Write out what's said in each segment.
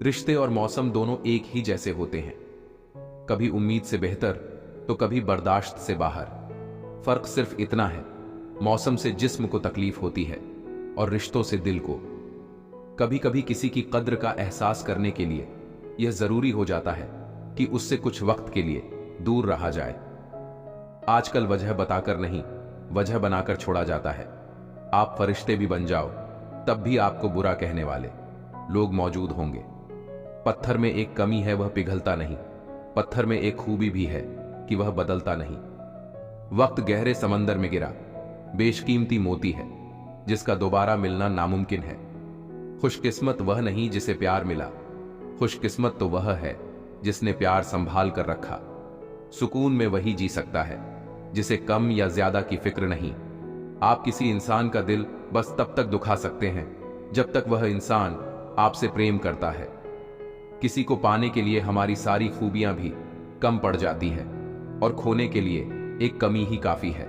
रिश्ते और मौसम दोनों एक ही जैसे होते हैं, कभी उम्मीद से बेहतर तो कभी बर्दाश्त से बाहर। फर्क सिर्फ इतना है, मौसम से जिस्म को तकलीफ होती है और रिश्तों से दिल को। कभी कभी किसी की कद्र का एहसास करने के लिए यह जरूरी हो जाता है कि उससे कुछ वक्त के लिए दूर रहा जाए। आजकल वजह बताकर नहीं, वजह बनाकर छोड़ा जाता है। आप फरिश्ते भी बन जाओ, तब भी आपको बुरा कहने वाले लोग मौजूद होंगे। पत्थर में एक कमी है, वह पिघलता नहीं। पत्थर में एक खूबी भी है कि वह बदलता नहीं। वक्त गहरे समंदर में गिरा बेशकीमती मोती है, जिसका दोबारा मिलना नामुमकिन है। खुशकिस्मत वह नहीं जिसे प्यार मिला, खुशकिस्मत तो वह है जिसने प्यार संभाल कर रखा। सुकून में वही जी सकता है जिसे कम या ज्यादा की फिक्र नहीं। आप किसी इंसान का दिल बस तब तक दुखा सकते हैं जब तक वह इंसान आपसे प्रेम करता है। किसी को पाने के लिए हमारी सारी खूबियां भी कम पड़ जाती है और खोने के लिए एक कमी ही काफी है।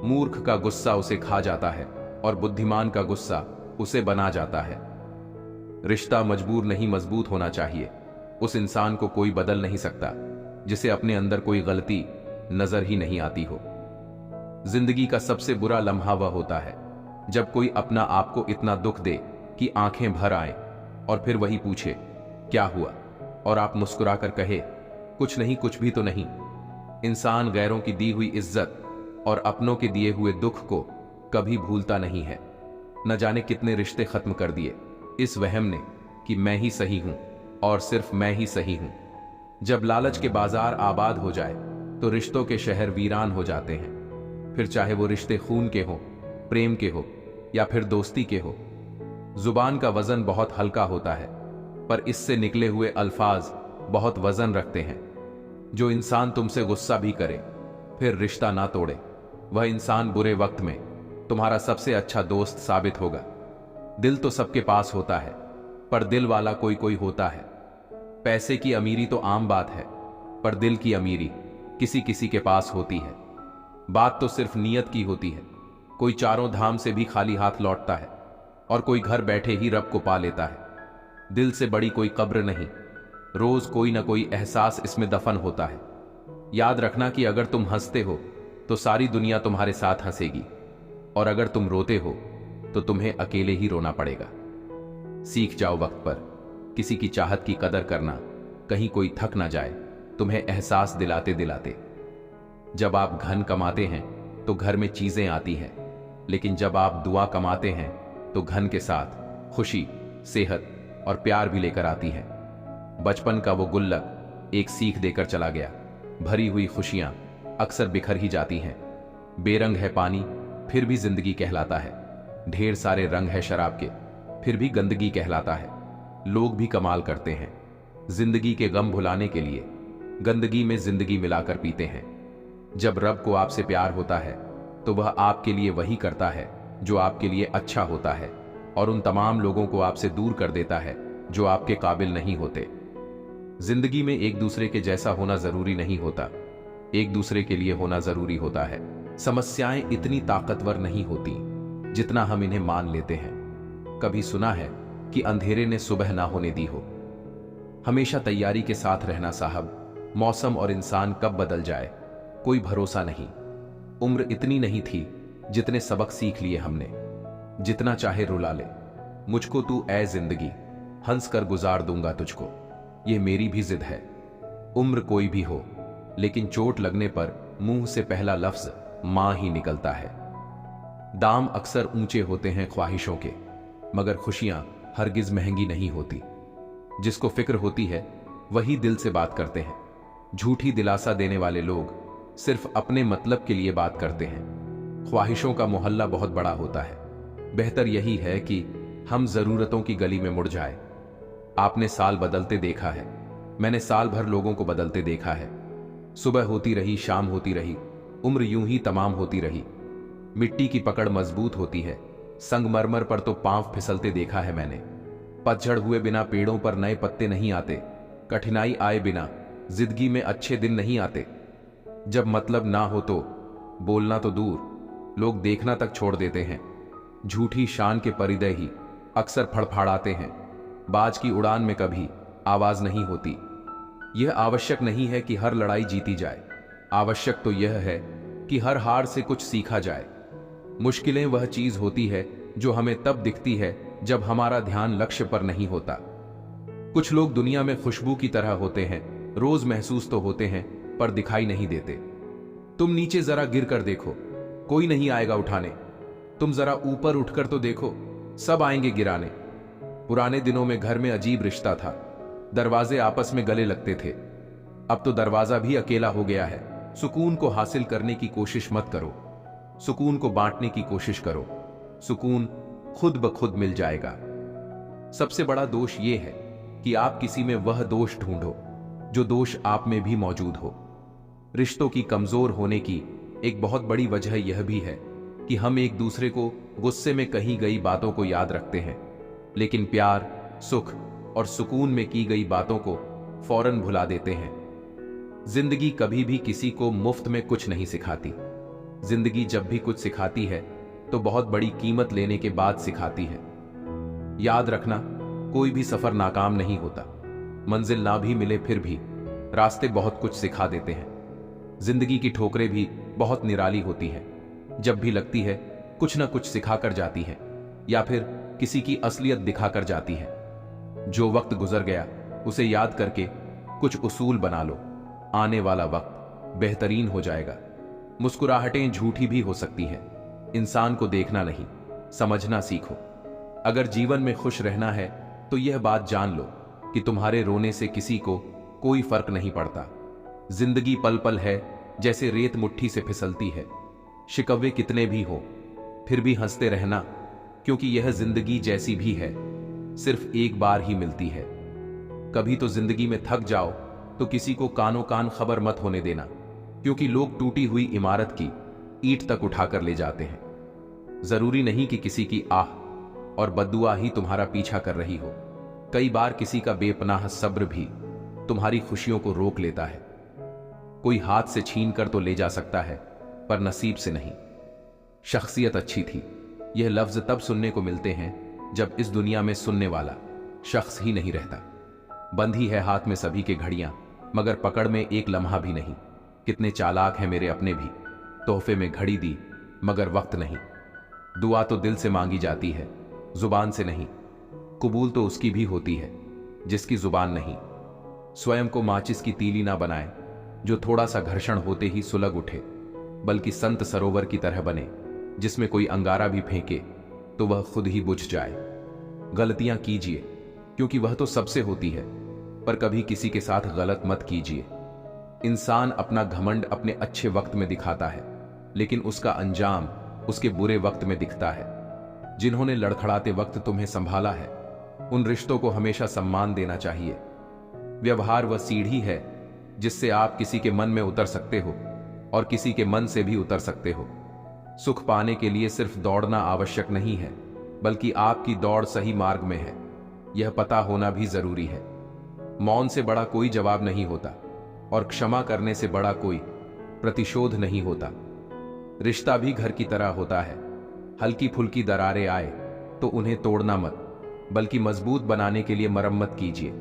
मूर्ख का गुस्सा उसे खा जाता है और बुद्धिमान का गुस्सा उसे बना जाता है। रिश्ता मजबूर नहीं, मजबूत होना चाहिए। उस इंसान को कोई बदल नहीं सकता जिसे अपने अंदर कोई गलती नजर ही नहीं आती हो। जिंदगी का सबसे बुरा लम्हा वह होता है जब कोई अपना आपको इतना दुख दे कि आंखें भर आए और फिर वही पूछे क्या हुआ, और आप मुस्कुराकर कहे कुछ नहीं, कुछ भी तो नहीं। इंसान गैरों की दी हुई इज्जत और अपनों के दिए हुए दुख को कभी भूलता नहीं है। न जाने कितने रिश्ते खत्म कर दिए इस वहम ने कि मैं ही सही हूं और सिर्फ मैं ही सही हूं। जब लालच के बाजार आबाद हो जाए तो रिश्तों के शहर वीरान हो जाते हैं। फिर चाहे वो रिश्ते खून के हो, प्रेम के हो या फिर दोस्ती के हो। जुबान का वजन बहुत हल्का होता है, पर इससे निकले हुए अल्फाज बहुत वजन रखते हैं। जो इंसान तुमसे गुस्सा भी करे फिर रिश्ता ना तोड़े, वह इंसान बुरे वक्त में तुम्हारा सबसे अच्छा दोस्त साबित होगा। दिल तो सबके पास होता है, पर दिल वाला कोई कोई होता है। पैसे की अमीरी तो आम बात है, पर दिल की अमीरी किसी किसी के पास होती है। बात तो सिर्फ नीयत की होती है। कोई चारों धाम से भी खाली हाथ लौटता है और कोई घर बैठे ही रब को पा लेता है। दिल से बड़ी कोई कब्र नहीं, रोज कोई ना कोई एहसास इसमें दफन होता है। याद रखना कि अगर तुम हंसते हो तो सारी दुनिया तुम्हारे साथ हंसेगी, और अगर तुम रोते हो तो तुम्हें अकेले ही रोना पड़ेगा। सीख जाओ वक्त पर किसी की चाहत की कदर करना, कहीं कोई थक ना जाए तुम्हें एहसास दिलाते दिलाते। जब आप घन कमाते हैं तो घर में चीजें आती हैं, लेकिन जब आप दुआ कमाते हैं तो घन के साथ खुशी, सेहत और प्यार भी लेकर आती है। बचपन का वो गुल्लक एक सीख देकर चला गया। भरी हुई खुशियां अक्सर बिखर ही जाती हैं। बेरंग है पानी फिर भी जिंदगी कहलाता है। ढेर सारे रंग है शराब के फिर भी गंदगी कहलाता है। लोग भी कमाल करते हैं, जिंदगी के गम भुलाने के लिए गंदगी में जिंदगी मिलाकर पीते हैं। जब रब को आपसे प्यार होता है तो वह आपके लिए वही करता है जो आपके लिए अच्छा होता है, और उन तमाम लोगों को आपसे दूर कर देता है जो आपके काबिल नहीं होते। जिंदगी में एक दूसरे के जैसा होना जरूरी नहीं होता, एक दूसरे के लिए होना जरूरी होता है। समस्याएं इतनी ताकतवर नहीं होती जितना हम इन्हें मान लेते हैं। कभी सुना है कि अंधेरे ने सुबह ना होने दी हो। हमेशा तैयारी के साथ रहना साहब। मौसम और इंसान कब बदल जाए कोई भरोसा नहीं। उम्र इतनी नहीं थी जितने सबक सीख लिए हमने। जितना चाहे रुला ले मुझको तू ऐ जिंदगी, हंस कर गुजार दूंगा तुझको, ये मेरी भी जिद है। उम्र कोई भी हो, लेकिन चोट लगने पर मुंह से पहला लफ्ज मां ही निकलता है। दाम अक्सर ऊंचे होते हैं ख्वाहिशों के, मगर खुशियां हरगिज महंगी नहीं होती। जिसको फिक्र होती है वही दिल से बात करते हैं। झूठी दिलासा देने वाले लोग सिर्फ अपने मतलब के लिए बात करते हैं। ख्वाहिशों का मोहल्ला बहुत बड़ा होता है। बेहतर यही है कि हम जरूरतों की गली में मुड़ जाए। आपने साल बदलते देखा है, मैंने साल भर लोगों को बदलते देखा है। सुबह होती रही, शाम होती रही, उम्र यूं ही तमाम होती रही। मिट्टी की पकड़ मजबूत होती है, संगमरमर पर तो पांव फिसलते देखा है मैंने। पतझड़ हुए बिना पेड़ों पर नए पत्ते नहीं आते, कठिनाई आए बिना जिंदगी में अच्छे दिन नहीं आते। जब मतलब ना हो तो बोलना तो दूर, लोग देखना तक छोड़ देते हैं। झूठी शान के परिदय ही अक्सर फड़फड़ाते हैं। बाज की उड़ान में कभी आवाज नहीं होती। यह आवश्यक नहीं है कि हर लड़ाई जीती जाए, आवश्यक तो यह है कि हर हार से कुछ सीखा जाए। मुश्किलें वह चीज होती है जो हमें तब दिखती है जब हमारा ध्यान लक्ष्य पर नहीं होता। कुछ लोग दुनिया में खुशबू की तरह होते हैं, रोज महसूस तो होते हैं पर दिखाई नहीं देते। तुम नीचे जरा गिर कर देखो, कोई नहीं आएगा उठाने। तुम जरा ऊपर उठकर तो देखो, सब आएंगे गिराने। पुराने दिनों में घर में अजीब रिश्ता था, दरवाजे आपस में गले लगते थे। अब तो दरवाजा भी अकेला हो गया है। सुकून को हासिल करने की कोशिश मत करो, सुकून को बांटने की कोशिश करो। सुकून खुद ब खुद मिल जाएगा। सबसे बड़ा दोष यह है कि आप किसी में वह दोष ढूंढो जो दोष आप में भी मौजूद हो। रिश्तों की कमजोर होने की एक बहुत बड़ी वजह यह भी है कि हम एक दूसरे को गुस्से में कही गई बातों को याद रखते हैं, लेकिन प्यार, सुख और सुकून में की गई बातों को फौरन भुला देते हैं। जिंदगी कभी भी किसी को मुफ्त में कुछ नहीं सिखाती। जिंदगी जब भी कुछ सिखाती है तो बहुत बड़ी कीमत लेने के बाद सिखाती है। याद रखना, कोई भी सफर नाकाम नहीं होता। मंजिल ना भी मिले फिर भी रास्ते बहुत कुछ सिखा देते हैं। जिंदगी की ठोकरें भी बहुत निराली होती हैं। जब भी लगती है कुछ ना कुछ सिखा कर जाती है या फिर किसी की असलियत दिखा कर जाती है। जो वक्त गुजर गया उसे याद करके कुछ उसूल बना लो, आने वाला वक्त बेहतरीन हो जाएगा। मुस्कुराहटें झूठी भी हो सकती हैं। इंसान को देखना नहीं, समझना सीखो। अगर जीवन में खुश रहना है तो यह बात जान लो कि तुम्हारे रोने से किसी को कोई फर्क नहीं पड़ता। जिंदगी पल पल है जैसे रेत मुट्ठी से फिसलती है। शिकवे कितने भी हो फिर भी हंसते रहना, क्योंकि यह जिंदगी जैसी भी है सिर्फ एक बार ही मिलती है। कभी तो जिंदगी में थक जाओ तो किसी को कानो कान खबर मत होने देना, क्योंकि लोग टूटी हुई इमारत की ईंट तक उठाकर ले जाते हैं। जरूरी नहीं कि किसी की आह और बद्दुआ ही तुम्हारा पीछा कर रही हो। कई बार किसी का बेपनाह सब्र भी तुम्हारी खुशियों को रोक लेता है। कोई हाथ से छीन कर तो ले जा सकता है पर नसीब से नहीं। शख्सियत अच्छी थी, यह लफ्ज तब सुनने को मिलते हैं जब इस दुनिया में सुनने वाला शख्स ही नहीं रहता। बंधी है हाथ में सभी के घड़ियां, मगर पकड़ में एक लम्हा भी नहीं। कितने चालाक हैं मेरे अपने भी, तोहफे में घड़ी दी मगर वक्त नहीं। दुआ तो दिल से मांगी जाती है, जुबान से नहीं। कबूल तो उसकी भी होती है जिसकी जुबान नहीं। स्वयं को माचिस की तीली ना बनाए जो थोड़ा सा घर्षण होते ही सुलग उठे, बल्कि संत सरोवर की तरह बने जिसमें कोई अंगारा भी फेंके तो वह खुद ही बुझ जाए। गलतियां कीजिए क्योंकि वह तो सबसे होती है, पर कभी किसी के साथ गलत मत कीजिए। इंसान अपना घमंड अपने अच्छे वक्त में दिखाता है, लेकिन उसका अंजाम उसके बुरे वक्त में दिखता है। जिन्होंने लड़खड़ाते वक्त तुम्हें संभाला है उन रिश्तों को हमेशा सम्मान देना चाहिए। व्यवहार वह सीढ़ी है जिससे आप किसी के मन में उतर सकते हो और किसी के मन से भी उतर सकते हो। सुख पाने के लिए सिर्फ दौड़ना आवश्यक नहीं है, बल्कि आपकी दौड़ सही मार्ग में है यह पता होना भी जरूरी है। मौन से बड़ा कोई जवाब नहीं होता और क्षमा करने से बड़ा कोई प्रतिशोध नहीं होता। रिश्ता भी घर की तरह होता है। हल्की फुल्की दरारें आए तो उन्हें तोड़ना मत, बल्कि मजबूत बनाने के लिए मरम्मत कीजिए।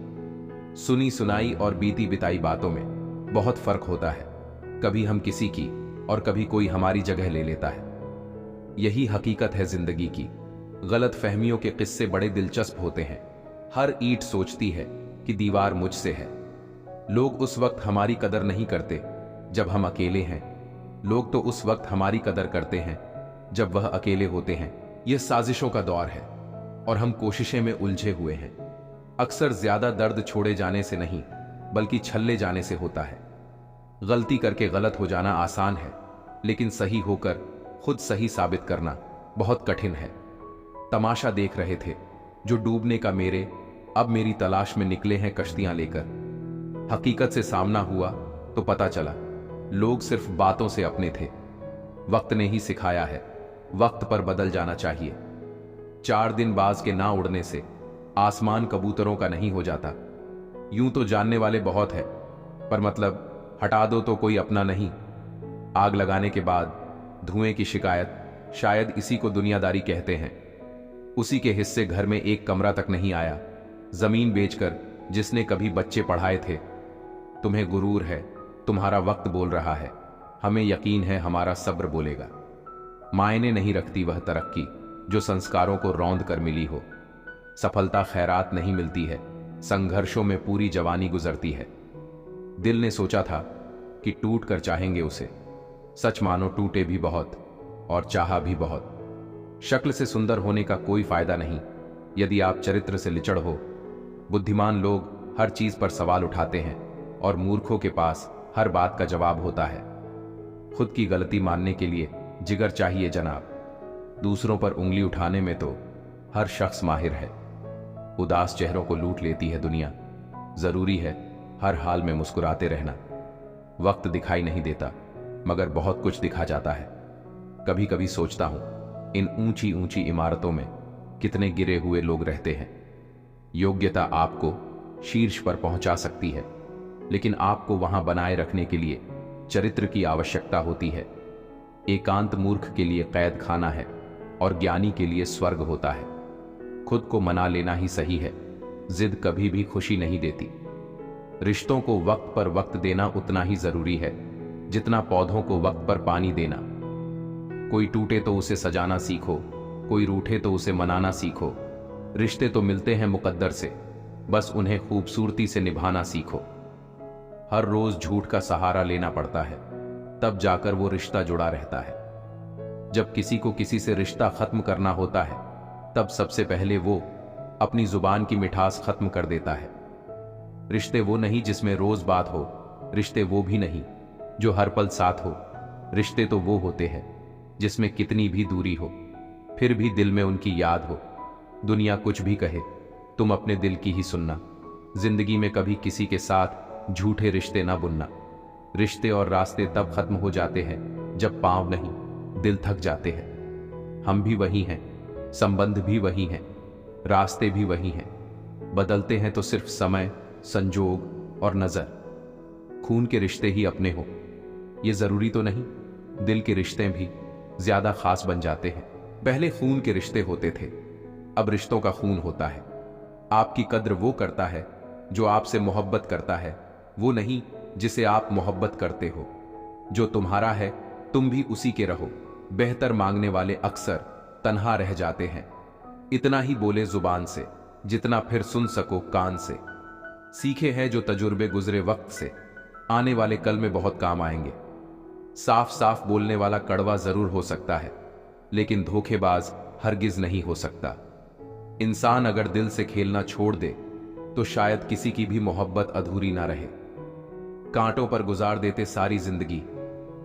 सुनी सुनाई और बीती बिताई बातों में बहुत फर्क होता है। कभी हम किसी की और कभी कोई हमारी जगह ले लेता है। यही हकीकत है जिंदगी की। गलत फहमियों के किस्से बड़े दिलचस्प होते हैं। हर ईंट सोचती है कि दीवार मुझसे है। लोग उस वक्त हमारी कदर नहीं करते जब हम अकेले हैं। लोग तो उस वक्त हमारी कदर करते हैं जब वह अकेले होते हैं। यह साजिशों का दौर है और हम कोशिशें में उलझे हुए हैं। अक्सर ज्यादा दर्द छोड़े जाने से नहीं, बल्कि छल्ले जाने से होता है। गलती करके गलत हो जाना आसान है, लेकिन सही होकर खुद सही साबित करना बहुत कठिन है। तमाशा देख रहे थे जो डूबने का मेरे अब मेरी तलाश में निकले हैं कश्तियां लेकर। हकीकत से सामना हुआ तो पता चला लोग सिर्फ बातों से अपने थे। वक्त ने ही सिखाया है वक्त पर बदल जाना चाहिए। 4 दिन बाज के ना उड़ने से आसमान कबूतरों का नहीं हो जाता। यूं तो जानने वाले बहुत है, पर मतलब हटा दो तो कोई अपना नहीं। आग लगाने के बाद धुएं की शिकायत, शायद इसी को दुनियादारी कहते हैं। उसी के हिस्से घर में एक कमरा तक नहीं आया जमीन बेचकर जिसने कभी बच्चे पढ़ाए थे। तुम्हें गुरूर है, तुम्हारा वक्त बोल रहा है, हमें यकीन है हमारा सब्र बोलेगा। मायने नहीं रखती वह तरक्की जो संस्कारों को रौंद कर मिली हो। सफलता खैरात नहीं मिलती है, संघर्षों में पूरी जवानी गुजरती है। दिल ने सोचा था कि टूट कर चाहेंगे उसे, सच मानो टूटे भी बहुत और चाहा भी बहुत। शक्ल से सुंदर होने का कोई फायदा नहीं यदि आप चरित्र से लिचड़ हो। बुद्धिमान लोग हर चीज पर सवाल उठाते हैं और मूर्खों के पास हर बात का जवाब होता है। खुद की गलती मानने के लिए जिगर चाहिए जनाब, दूसरों पर उंगली उठाने में तो हर शख्स माहिर है। उदास चेहरों को लूट लेती है दुनिया, जरूरी है हर हाल में मुस्कुराते रहना। वक्त दिखाई नहीं देता मगर बहुत कुछ दिखा जाता है। कभी कभी सोचता हूं इन ऊंची ऊंची इमारतों में कितने गिरे हुए लोग रहते हैं। योग्यता आपको शीर्ष पर पहुंचा सकती है, लेकिन आपको वहां बनाए रखने के लिए चरित्र की आवश्यकता होती है। एकांत मूर्ख के लिए कैद खाना है और ज्ञानी के लिए स्वर्ग होता है। खुद को मना लेना ही सही है, जिद कभी भी खुशी नहीं देती। रिश्तों को वक्त पर वक्त देना उतना ही जरूरी है जितना पौधों को वक्त पर पानी देना। कोई टूटे तो उसे सजाना सीखो, कोई रूठे तो उसे मनाना सीखो। रिश्ते तो मिलते हैं मुकद्दर से, बस उन्हें खूबसूरती से निभाना सीखो। हर रोज झूठ का सहारा लेना पड़ता है, तब जाकर वो रिश्ता जुड़ा रहता है। जब किसी को किसी से रिश्ता खत्म करना होता है, तब सबसे पहले वो अपनी जुबान की मिठास खत्म कर देता है। रिश्ते वो नहीं जिसमें रोज बात हो, रिश्ते वो भी नहीं जो हर पल साथ हो। रिश्ते तो वो होते हैं जिसमें कितनी भी दूरी हो, फिर भी दिल में उनकी याद हो। दुनिया कुछ भी कहे, तुम अपने दिल की ही सुनना। जिंदगी में कभी किसी के साथ झूठे रिश्ते ना बुनना। रिश्ते और रास्ते तब खत्म हो जाते हैं जब पांव नहीं, दिल थक जाते हैं। हम भी वही हैं, संबंध भी वही हैं, रास्ते भी वही हैं। बदलते हैं तो सिर्फ समय, संजोग और नजर। खून के रिश्ते ही अपने हो ये जरूरी तो नहीं। दिल के रिश्ते भी ज्यादा खास बन जाते हैं। पहले खून के रिश्ते होते थे, अब रिश्तों का खून होता है। आपकी कद्र वो करता है जो आपसे मोहब्बत करता है, वो नहीं जिसे आप मोहब्बत करते हो। जो तुम्हारा है तुम भी उसी के रहो। बेहतर मांगने वाले अक्सर तन्हा रह जाते हैं। इतना ही बोले जुबान से जितना फिर सुन सको कान से। सीखे हैं जो तजुर्बे गुजरे वक्त से, आने वाले कल में बहुत काम आएंगे। साफ साफ बोलने वाला कड़वा जरूर हो सकता है, लेकिन धोखेबाज हरगिज नहीं हो सकता। इंसान अगर दिल से खेलना छोड़ दे तो शायद किसी की भी मोहब्बत अधूरी ना रहे। कांटों पर गुजार देते सारी जिंदगी,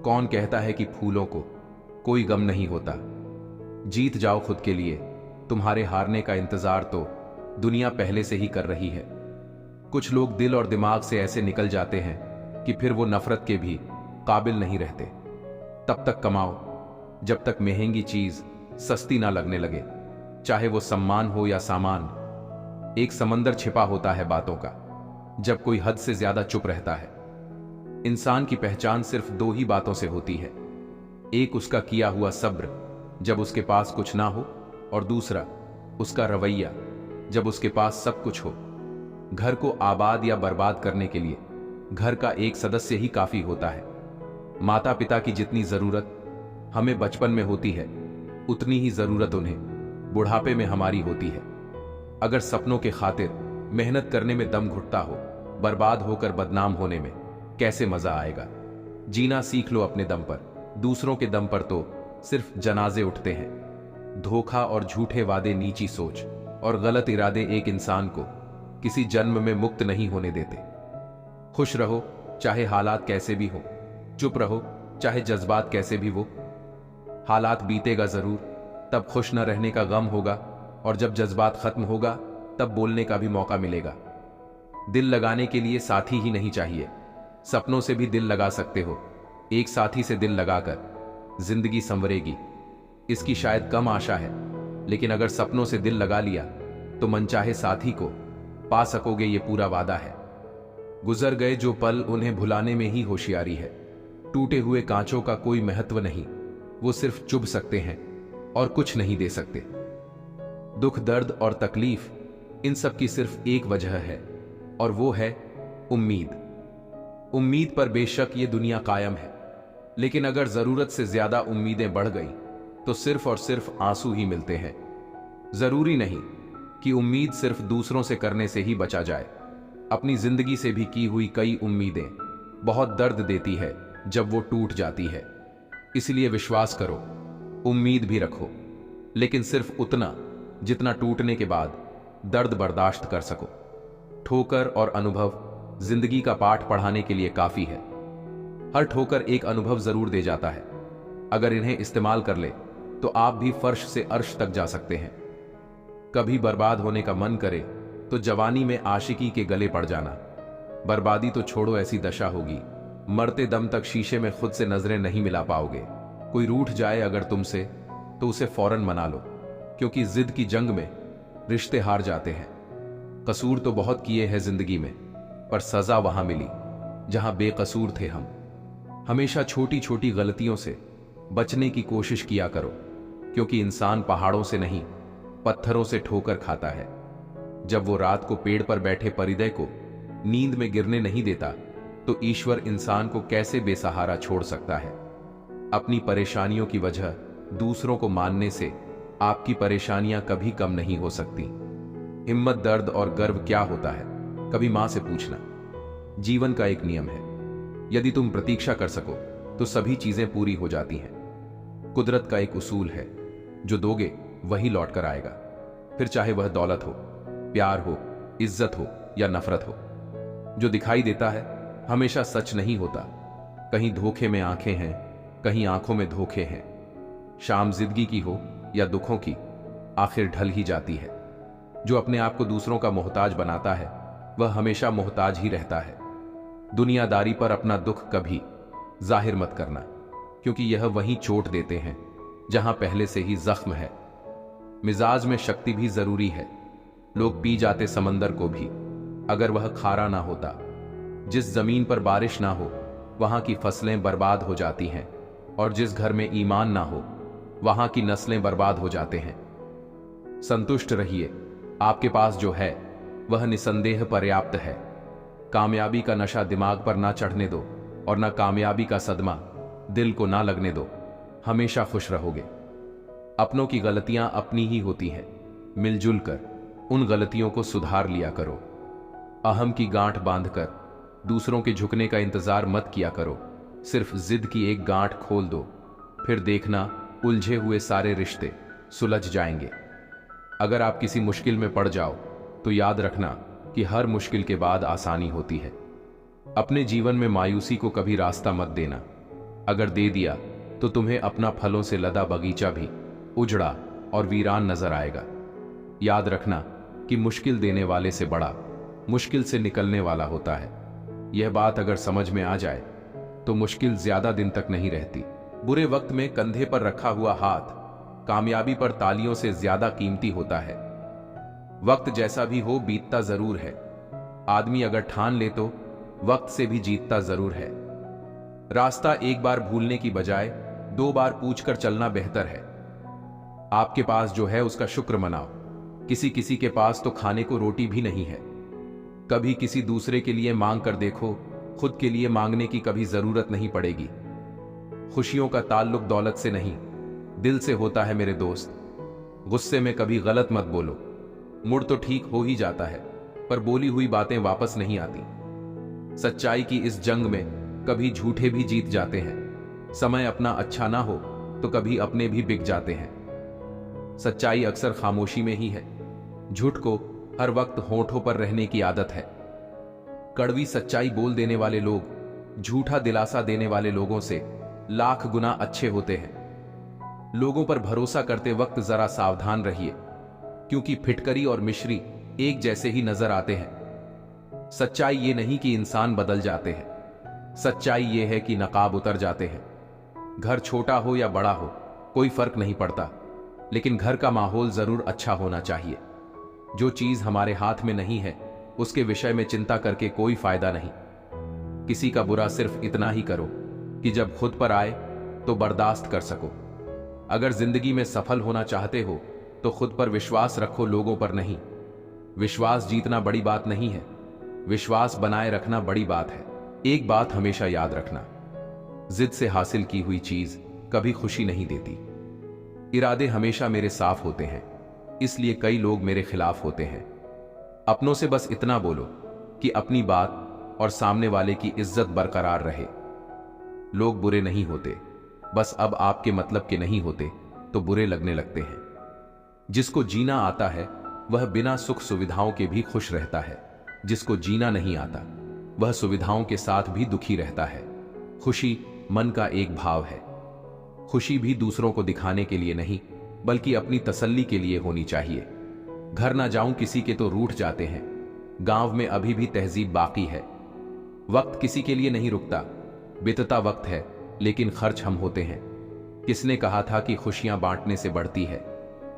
कौन कहता है कि फूलों को कोई गम नहीं होता। जीत जाओ खुद के लिए, तुम्हारे हारने का इंतजार तो दुनिया पहले से ही कर रही है। कुछ लोग दिल और दिमाग से ऐसे निकल जाते हैं कि फिर वो नफरत के भी काबिल नहीं रहते। तब तक कमाओ जब तक महंगी चीज सस्ती ना लगने लगे, चाहे वो सम्मान हो या सामान। एक समंदर छिपा होता है बातों का जब कोई हद से ज्यादा चुप रहता है। इंसान की पहचान सिर्फ दो ही बातों से होती है, एक उसका किया हुआ सब्र जब उसके पास कुछ ना हो, और दूसरा उसका रवैया जब उसके पास सब कुछ हो। घर को आबाद या बर्बाद करने के लिए घर का एक सदस्य ही काफी होता है। माता पिता की जितनी जरूरत हमें बचपन में होती है, उतनी ही जरूरत उन्हें बुढ़ापे में हमारी होती है। अगर सपनों के खातिर मेहनत करने में दम घुटता हो, बर्बाद होकर बदनाम होने में कैसे मजा आएगा। जीना सीख लो अपने दम पर, दूसरों के दम पर तो सिर्फ जनाजे उठते हैं। धोखा और झूठे वादे, नीची सोच और गलत इरादे एक इंसान को किसी जन्म में मुक्त नहीं होने देते। खुश रहो चाहे हालात कैसे भी हो, चुप रहो चाहे जज्बात कैसे भी वो। हालात बीतेगा जरूर, तब खुश न रहने का गम होगा, और जब जज्बात खत्म होगा तब बोलने का भी मौका मिलेगा। दिल लगाने के लिए साथी ही नहीं चाहिए, सपनों से भी दिल लगा सकते हो। एक साथी से दिल लगाकर जिंदगी संवरेगी, इसकी शायद कम आशा है, लेकिन अगर सपनों से दिल लगा लिया तो मनचाहे साथी को पा सकोगे, ये पूरा वादा है। गुजर गए जो पल उन्हें भुलाने में ही होशियारी है। टूटे हुए कांचों का कोई महत्व नहीं, वो सिर्फ चुभ सकते हैं और कुछ नहीं दे सकते। दुख, दर्द और तकलीफ इन सब की सिर्फ एक वजह है और वो है उम्मीद। उम्मीद पर बेशक ये दुनिया कायम है, लेकिन अगर जरूरत से ज्यादा उम्मीदें बढ़ गई तो सिर्फ और सिर्फ आंसू ही मिलते हैं। जरूरी नहीं कि उम्मीद सिर्फ दूसरों से करने से ही बचा जाए। अपनी जिंदगी से भी की हुई कई उम्मीदें बहुत दर्द देती है जब वो टूट जाती है। इसलिए विश्वास करो, उम्मीद भी रखो, लेकिन सिर्फ उतना जितना टूटने के बाद दर्द बर्दाश्त कर सको। ठोकर और अनुभव जिंदगी का पाठ पढ़ाने के लिए काफी है। हर ठोकर एक अनुभव जरूर दे जाता है। अगर इन्हें इस्तेमाल कर ले तो आप भी फर्श से अर्श तक जा सकते हैं। कभी बर्बाद होने का मन करे तो जवानी में आशिकी के गले पड़ जाना। बर्बादी तो छोड़ो, ऐसी दशा होगी मरते दम तक शीशे में खुद से नजरें नहीं मिला पाओगे। कोई रूठ जाए अगर तुमसे तो उसे फौरन मना लो, क्योंकि जिद की जंग में रिश्ते हार जाते हैं। कसूर तो बहुत किए हैं जिंदगी में, पर सजा वहां मिली जहां बेकसूर थे हम। हमेशा छोटी छोटी गलतियों से बचने की कोशिश किया करो, क्योंकि इंसान पहाड़ों से नहीं पत्थरों से ठोकर खाता है। जब वो रात को पेड़ पर बैठे परिंदे को नींद में गिरने नहीं देता, तो ईश्वर इंसान को कैसे बेसहारा छोड़ सकता है। अपनी परेशानियों की वजह दूसरों को मानने से आपकी परेशानियां कभी कम नहीं हो सकती। हिम्मत, दर्द और गर्व क्या होता है, कभी मां से पूछना। जीवन का एक नियम है, यदि तुम प्रतीक्षा कर सको तो सभी चीजें पूरी हो जाती हैं। कुदरत का एक उसूल है, जो दोगे वही लौट कर आएगा, फिर चाहे वह दौलत हो, प्यार हो, इज्जत हो या नफरत हो। जो दिखाई देता है हमेशा सच नहीं होता। कहीं धोखे में आंखें हैं, कहीं आंखों में धोखे हैं। शाम जिंदगी की हो या दुखों की, आखिर ढल ही जाती है। जो अपने आप को दूसरों का मोहताज बनाता है वह हमेशा मोहताज ही रहता है। दुनियादारी पर अपना दुख कभी जाहिर मत करना, क्योंकि यह वहीं चोट देते हैं जहां पहले से ही जख्म है। मिजाज में शक्ति भी जरूरी है। लोग पी जाते समंदर को भी, अगर वह खारा ना होता। जिस जमीन पर बारिश ना हो वहां की फसलें बर्बाद हो जाती हैं, और जिस घर में ईमान ना हो वहां की नस्लें बर्बाद हो जाते हैं। संतुष्ट रहिए, आपके पास जो है वह निसंदेह पर्याप्त है। कामयाबी का नशा दिमाग पर ना चढ़ने दो, और ना कामयाबी का सदमा दिल को ना लगने दो। हमेशा खुश रहोगे। अपनों की गलतियां अपनी ही होती हैं, मिलजुल कर उन गलतियों को सुधार लिया करो। अहम की गांठ बांधकर दूसरों के झुकने का इंतजार मत किया करो। सिर्फ जिद की एक गांठ खोल दो, फिर देखना उलझे हुए सारे रिश्ते सुलझ जाएंगे। अगर आप किसी मुश्किल में पड़ जाओ तो याद रखना कि हर मुश्किल के बाद आसानी होती है। अपने जीवन में मायूसी को कभी रास्ता मत देना। अगर दे दिया तो तुम्हें अपना फलों से लदा बगीचा भी उजड़ा और वीरान नजर आएगा। याद रखना कि मुश्किल देने वाले से बड़ा मुश्किल से निकलने वाला होता है। यह बात अगर समझ में आ जाए तो मुश्किल ज्यादा दिन तक नहीं रहती। बुरे वक्त में कंधे पर रखा हुआ हाथ कामयाबी पर तालियों से ज्यादा कीमती होता है। वक्त जैसा भी हो बीतता जरूर है। आदमी अगर ठान ले तो वक्त से भी जीतता जरूर है। रास्ता एक बार भूलने की बजाय 2 बार पूछकर चलना बेहतर है। आपके पास जो है उसका शुक्र मनाओ। किसी किसी के पास तो खाने को रोटी भी नहीं है। कभी किसी दूसरे के लिए मांग कर देखो, खुद के लिए मांगने की कभी जरूरत नहीं पड़ेगी। खुशियों का ताल्लुक दौलत से नहीं, दिल से होता है मेरे दोस्त। गुस्से में कभी गलत मत बोलो। मुड़ तो ठीक हो ही जाता है, पर बोली हुई बातें वापस नहीं आती। सच्चाई की इस जंग में कभी झूठे भी जीत जाते हैं। समय अपना अच्छा ना हो तो कभी अपने भी बिक जाते हैं। सच्चाई अक्सर खामोशी में ही है। झूठ को हर वक्त होठों पर रहने की आदत है। कड़वी सच्चाई बोल देने वाले लोग झूठा दिलासा देने वाले लोगों से लाख गुना अच्छे होते हैं। लोगों पर भरोसा करते वक्त जरा सावधान रहिए, क्योंकि फिटकरी और मिश्री एक जैसे ही नजर आते हैं। सच्चाई ये नहीं कि इंसान बदल जाते हैं, सच्चाई ये है कि नकाब उतर जाते हैं। घर छोटा हो या बड़ा हो कोई फर्क नहीं पड़ता, लेकिन घर का माहौल जरूर अच्छा होना चाहिए। जो चीज हमारे हाथ में नहीं है उसके विषय में चिंता करके कोई फायदा नहीं। किसी का बुरा सिर्फ इतना ही करो कि जब खुद पर आए तो बर्दाश्त कर सको। अगर जिंदगी में सफल होना चाहते हो तो खुद पर विश्वास रखो, लोगों पर नहीं। विश्वास जीतना बड़ी बात नहीं है, विश्वास बनाए रखना बड़ी बात है। एक बात हमेशा याद रखना, जिद से हासिल की हुई चीज कभी खुशी नहीं देती। इरादे हमेशा मेरे साफ होते हैं, इसलिए कई लोग मेरे खिलाफ होते हैं। अपनों से बस इतना बोलो कि अपनी बात और सामने वाले की इज्जत बरकरार रहे। लोग बुरे नहीं होते, बस अब आपके मतलब के नहीं होते तो बुरे लगने लगते हैं। जिसको जीना आता है वह बिना सुख सुविधाओं के भी खुश रहता है, जिसको जीना नहीं आता वह सुविधाओं के साथ भी दुखी रहता है। खुशी मन का एक भाव है। खुशी भी दूसरों को दिखाने के लिए नहीं, बल्कि अपनी तसल्ली के लिए होनी चाहिए। घर ना जाऊं किसी के तो रूठ जाते हैं, गांव में अभी भी तहजीब बाकी है। वक्त किसी के लिए नहीं रुकता, बीतता वक्त है लेकिन खर्च हम होते हैं। किसने कहा था कि खुशियां बांटने से बढ़ती है?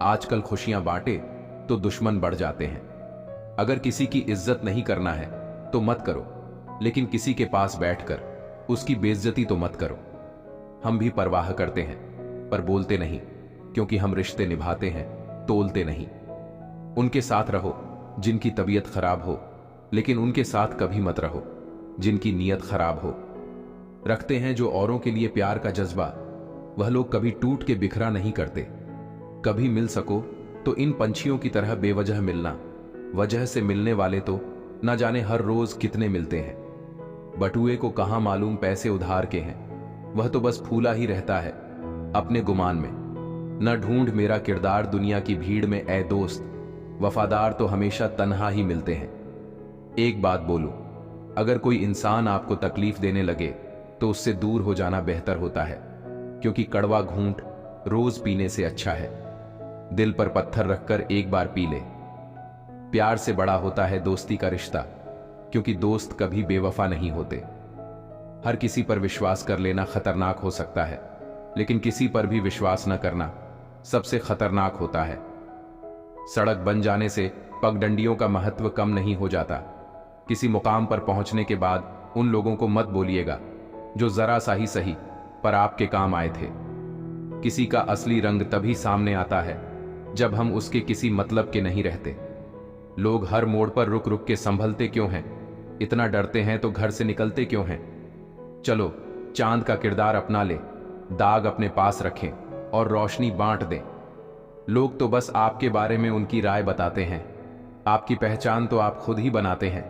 आजकल खुशियां बांटे तो दुश्मन बढ़ जाते हैं। अगर किसी की इज्जत नहीं करना है तो मत करो, लेकिन किसी के पास बैठकर उसकी बेइज्जती तो मत करो। हम भी परवाह करते हैं पर बोलते नहीं, क्योंकि हम रिश्ते निभाते हैं, तोलते नहीं। उनके साथ रहो जिनकी तबीयत खराब हो, लेकिन उनके साथ कभी मत रहो जिनकी नीयत खराब हो। रखते हैं जो औरों के लिए प्यार का जज्बा, वह लोग कभी टूट के बिखरा नहीं करते। कभी मिल सको तो इन पंछियों की तरह बेवजह मिलना, वजह से मिलने वाले तो न जाने हर रोज कितने मिलते हैं। बटुए को कहां मालूम पैसे उधार के हैं, वह तो बस फूला ही रहता है अपने गुमान में। न ढूंढ मेरा किरदार दुनिया की भीड़ में ए दोस्त, वफादार तो हमेशा तन्हा ही मिलते हैं। एक बात बोलूं, अगर कोई इंसान आपको तकलीफ देने लगे तो उससे दूर हो जाना बेहतर होता है, क्योंकि कड़वा घूंट रोज पीने से अच्छा है। दिल पर पत्थर रखकर एक बार पी ले। प्यार से बड़ा होता है दोस्ती का रिश्ता, क्योंकि दोस्त कभी बेवफा नहीं होते। हर किसी पर विश्वास कर लेना खतरनाक हो सकता है, लेकिन किसी पर भी विश्वास न करना सबसे खतरनाक होता है। सड़क बन जाने से पगडंडियों का महत्व कम नहीं हो जाता। किसी मुकाम पर पहुंचने के बाद उन लोगों को मत बोलिएगा जो जरा सा ही सही पर आपके काम आए थे। किसी का असली रंग तभी सामने आता है जब हम उसके किसी मतलब के नहीं रहते। लोग हर मोड़ पर रुक रुक के संभलते क्यों हैं? इतना डरते हैं तो घर से निकलते क्यों हैं? चलो चांद का किरदार अपना ले, दाग अपने पास रखें और रोशनी बांट दें। लोग तो बस आपके बारे में उनकी राय बताते हैं, आपकी पहचान तो आप खुद ही बनाते हैं।